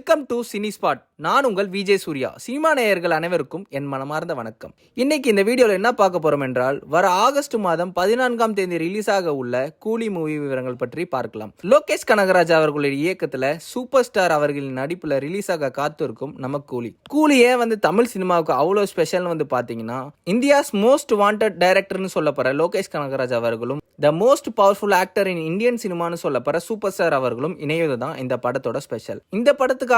Welcome to cine spot. நான் உங்கள் Vijay Surya. Cinema நேயர்கள் அனைவருக்கும் என் மனமார்ந்த வணக்கம். இன்னைக்கு இந்த வீடியோவில் என்ன பார்க்க போறோம் என்றால், வர ஆகஸ்ட் மாதம் 14ஆம் தேதி ரிலீஸ் ஆக உள்ள கூலி மூவி விவரங்கள் பற்றி பார்க்கலாம். லோகேஷ் கனகராஜ் அவர்களுடைய இயக்கத்துல சூப்பர் ஸ்டார் அவர்களின் நடிப்புல ரிலீஸ் ஆக காத்திருக்கும் நம்ம கூலியே தமிழ் சினிமாவுக்கு அவ்வளவு ஸ்பெஷல் பாத்தீங்கன்னா, இந்தியாஸ் மோஸ்ட் வாண்டட் டைரக்டர்னு சொல்லப்படுற லோகேஷ் கனகராஜ் அவர்களும் the most powerful actor in Indian சினிமான்னு சொல்லப்படுற சூப்பர் ஸ்டார் அவர்களும் இணைவதுதான் இந்த படத்தோட ஸ்பெஷல். இந்த படத்துக்காக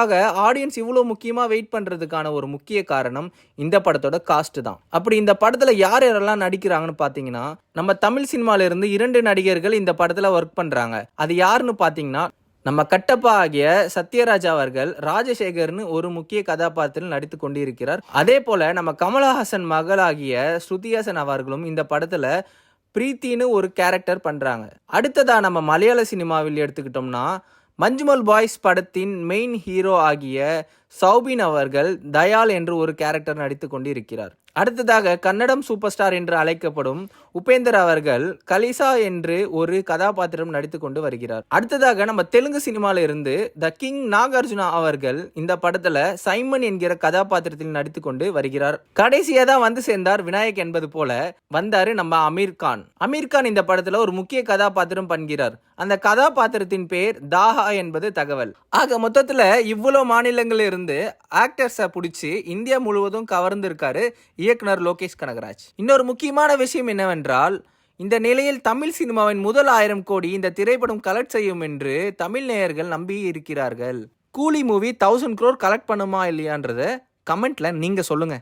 ஆடியன்ஸ் இவ்வளவு முக்கியமா வெயிட் பண்றதுக்கான ஒரு முக்கிய காரணம் இந்த படத்தோட காஸ்ட் தான். அப்படி இந்த படத்துல யாரெல்லாம் நடிக்கிறாங்கன்னு பாத்தீங்கன்னா, நம்ம தமிழ் சினிமால இருந்து 2 நடிகர்கள் இந்த படத்துல ஒர்க் பண்றாங்க. அது யாருன்னு பாத்தீங்கன்னா, நம்ம கட்டப்பா ஆகிய சத்யராஜ் அவர்கள் ராஜசேகர்னு ஒரு முக்கிய கதாபாத்திரத்தில் நடித்து கொண்டிருக்கிறார். அதே போல நம்ம கமலஹாசன் மகளாகிய ஸ்ருதிஹாசன் அவர்களும் இந்த படத்துல பிரீத்தின்னு ஒரு கேரக்டர் பண்றாங்க. அடுத்ததா நம்ம மலையாள சினிமாவில் எடுத்துக்கிட்டோம்னா, மஞ்சுமல் பாய்ஸ் படத்தின் மெயின் ஹீரோ ஆகிய சௌபின் அவர்கள் தயால் என்று ஒரு கேரக்டர் நடித்து கொண்டிருக்கிறார். அடுத்ததாக கன்னடம் சூப்பர் ஸ்டார் என்று அழைக்கப்படும் உபேந்தர் அவர்கள் கலிசா என்று ஒரு கதாபாத்திரம் நடித்து கொண்டு வருகிறார். அடுத்ததாக நம்ம தெலுங்கு சினிமால இருந்து த கிங் நாகார்ஜுனா அவர்கள் இந்த படத்துல சைமன் என்கிற கதாபாத்திரத்தில் நடித்து கொண்டு வருகிறார். கடைசியா தான் சேர்ந்தார் விநாயக் என்பது போல வந்தாரு நம்ம அமீர் கான் இந்த படத்துல ஒரு முக்கிய கதாபாத்திரம் பண்கிறார். அந்த கதாபாத்திரத்தின் பேர் தாஹா என்பது தகவல். ஆக மொத்தத்துல இவ்வளவு மாநிலங்களில் இருந்து ஆக்டர்ஸை பிடிச்சி இந்தியா முழுவதும் கவர்ந்திருக்காரு இயக்குனர் லோகேஷ் கனகராஜ். இன்னொரு முக்கியமான விஷயம் என்னவென்றால், இந்த நிலையில் தமிழ் சினிமாவின் முதல் 1000 கோடி இந்த திரைப்படம் கலெக்ட் செய்யும் என்று தமிழ் நேயர்கள் நம்பி இருக்கிறார்கள். கூலி மூவி 1000 crore கலெக்ட் பண்ணுமா இல்லையான்றத கமெண்ட்ல நீங்க சொல்லுங்க.